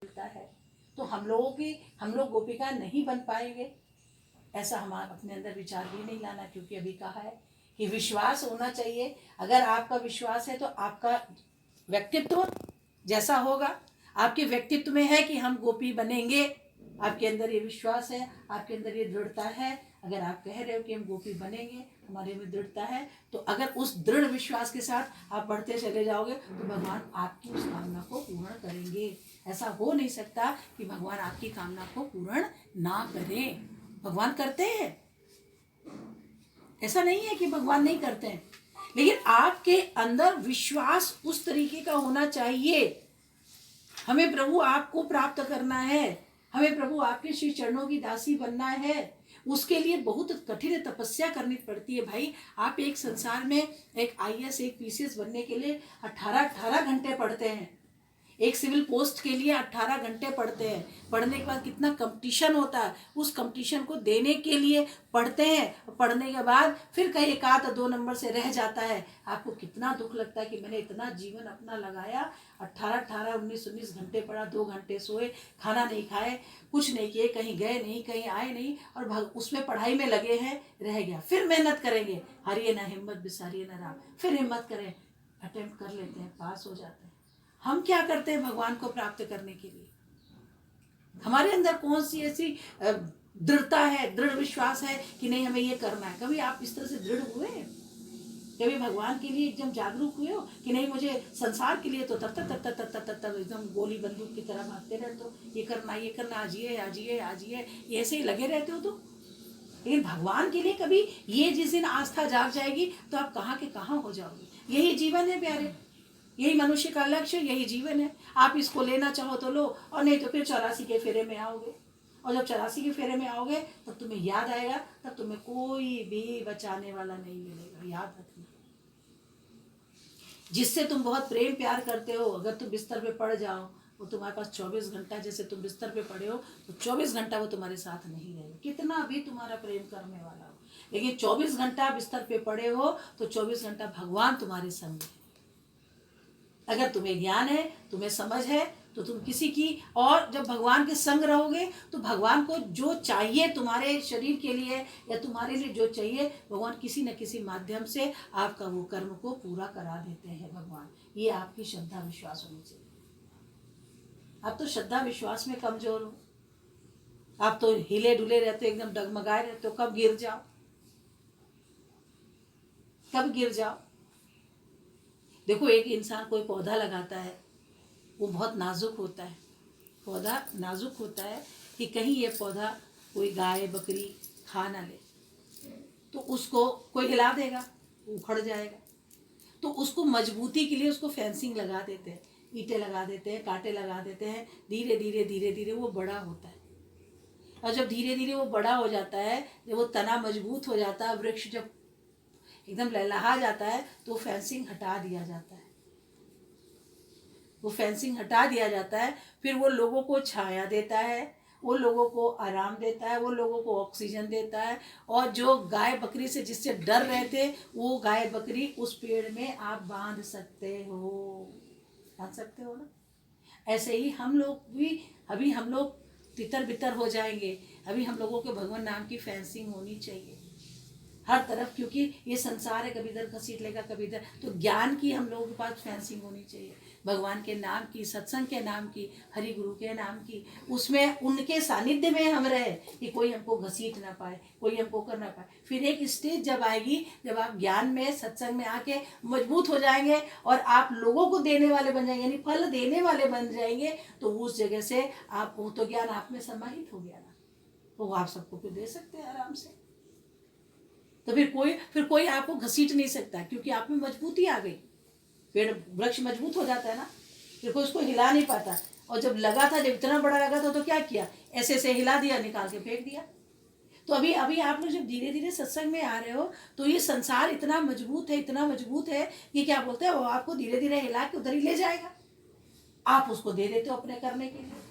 मिलता है। तो हम लोग गोपिका नहीं बन पाएंगे, ऐसा हमारा अपने अंदर विचार भी नहीं लाना, क्योंकि अभी कहा है कि विश्वास होना चाहिए। अगर आपका विश्वास है तो आपका व्यक्तित्व जैसा होगा, आपके व्यक्तित्व में है कि हम गोपी बनेंगे, आपके अंदर ये विश्वास है, आपके अंदर ये दृढ़ता है। अगर आप कह रहे हो कि हम गोपी बनेंगे, हमारे में दृढ़ता है, तो अगर उस दृढ़ विश्वास के साथ आप बढ़ते चले जाओगे तो भगवान आपकी उस कामना को पूर्ण करेंगे। ऐसा हो नहीं सकता कि भगवान आपकी कामना को पूर्ण ना करें। भगवान करते हैं, ऐसा नहीं है कि भगवान नहीं करते हैं, लेकिन आपके अंदर विश्वास उस तरीके का होना चाहिए। हमें प्रभु आपको प्राप्त करना है, हमें प्रभु आपके श्री चरणों की दासी बनना है, उसके लिए बहुत कठिन तपस्या करनी पड़ती है भाई। आप एक संसार में एक आईएएस एक पीसीएस बनने के लिए 18 घंटे पढ़ते हैं, एक सिविल पोस्ट के लिए 18 घंटे पढ़ते हैं। पढ़ने के बाद कितना कंपटीशन होता है, उस कंपटीशन को देने के लिए पढ़ते हैं। पढ़ने के बाद फिर कहीं 1-2 नंबर से रह जाता है, आपको कितना दुख लगता है कि मैंने इतना जीवन अपना लगाया, 18 19 घंटे पढ़ा, 2 घंटे सोए, खाना नहीं खाए, कुछ नहीं किए, कहीं गए नहीं, कहीं आए नहीं, और उसमें पढ़ाई में लगे हैं, रह गया। फिर मेहनत करेंगे, हारिए ना हिम्मत बिसारिए ना राम, फिर हिम्मत करें, अटेम्प्ट कर लेते हैं, पास हो जाते हैं। हम क्या करते हैं भगवान को प्राप्त करने के लिए? हमारे अंदर कौन सी ऐसी दृढ़ता है, दृढ़ विश्वास है कि नहीं हमें ये करना है? कभी आप इस तरह से दृढ़ हुए? कभी भगवान के लिए एकदम जागरूक हुए हो कि नहीं मुझे संसार के लिए तो तब एकदम गोली बंदूक की तरह भागते रहते हो, ये करना, आज ये ऐसे ही लगे रहते हो? तो लेकिन भगवान के लिए कभी ये जिस दिन आस्था जाग जाएगी तो आप कहाँ के कहाँ हो जाओगे। यही जीवन है प्यारे, यही मनुष्य का लक्ष्य, यही जीवन है। आप इसको लेना चाहो तो लो, और नहीं तो फिर 84 के फेरे में आओगे, और जब 84 के फेरे में आओगे तब तुम्हें याद आएगा, तब तुम्हें कोई भी बचाने वाला नहीं मिलेगा। याद रखना, जिससे तुम बहुत प्रेम प्यार करते हो, अगर तुम बिस्तर पे पड़ जाओ, वो तुम्हारे पास 24 घंटा, जैसे तुम बिस्तर पे पड़े हो तो 24 घंटा वो तुम्हारे साथ नहीं रहेगा, कितना भी तुम्हारा प्रेम करने वाला हो। लेकिन 24 घंटा बिस्तर पे पड़े हो तो 24 घंटा भगवान तुम्हारे संग है। अगर तुम्हें ज्ञान है, तुम्हें समझ है, तो तुम किसी की, और जब भगवान के संग रहोगे तो भगवान को जो चाहिए तुम्हारे शरीर के लिए या तुम्हारे लिए जो चाहिए, भगवान किसी न किसी माध्यम से आपका वो कर्म को पूरा करा देते हैं भगवान। ये आपकी श्रद्धा विश्वास होनी चाहिए। आप तो श्रद्धा विश्वास में कमजोर हो, आप तो हिले डुले रहते हो, एकदम डगमगाए रहते हो, कब गिर जाओ, कब गिर जाओ। देखो, एक इंसान कोई पौधा लगाता है, वो बहुत नाजुक होता है, पौधा नाजुक होता है कि कहीं ये पौधा कोई गाय बकरी खा ना ले, तो उसको कोई हिला देगा, उखड़ जाएगा। तो उसको मजबूती के लिए उसको फेंसिंग लगा देते हैं, ईंटें लगा देते हैं, कांटे लगा देते हैं, धीरे धीरे धीरे धीरे वो बड़ा होता है। और जब धीरे धीरे वो बड़ा हो जाता है, जब वो तना मजबूत हो जाता है, वृक्ष जब एकदम लहलहा जाता है, तो फेंसिंग हटा दिया जाता है। वो फेंसिंग हटा दिया जाता है, फिर वो लोगों को छाया देता है, वो लोगों को आराम देता है, वो लोगों को ऑक्सीजन देता है। और जो गाय बकरी से जिससे डर रहे थे, वो गाय बकरी उस पेड़ में आप बांध सकते हो ना। ऐसे ही हम लोग भी, अभी हम लोग तितर बितर हो जाएंगे, अभी हम लोगों के भगवान नाम की फेंसिंग होनी चाहिए हर तरफ, क्योंकि ये संसार है, कभी इधर घसीट लेगा कभी इधर। तो ज्ञान की हम लोगों के पास फेंसिंग होनी चाहिए, भगवान के नाम की, सत्संग के नाम की, हरि गुरु के नाम की, उसमें उनके सानिध्य में हम रहे कि कोई हमको घसीट ना पाए, कोई हमको कर ना पाए। फिर एक स्टेज जब आएगी, जब आप ज्ञान में सत्संग में आके मजबूत हो जाएंगे और आप लोगों को देने वाले बन जाएंगे, यानी फल देने वाले बन जाएंगे, तो उस जगह से आप, वो तो ज्ञान आप में समाहित हो गया ना, तो आप सबको फिर दे सकते हैं आराम से। तो फिर कोई आपको घसीट नहीं सकता, क्योंकि आप में मजबूती आ गई। पेड़ वृक्ष मजबूत हो जाता है ना, फिर कोई उसको हिला नहीं पाता। और जब लगा था, जब इतना बड़ा लगा था, तो क्या किया, ऐसे ऐसे हिला दिया, निकाल के फेंक दिया। तो अभी आप लोग जब धीरे धीरे सत्संग में आ रहे हो, तो ये संसार इतना मजबूत है, इतना मजबूत है कि क्या बोलते हैं, वो आपको धीरे धीरे हिला के उधर ही ले जाएगा। आप उसको दे देते हो अपने करने के लिए।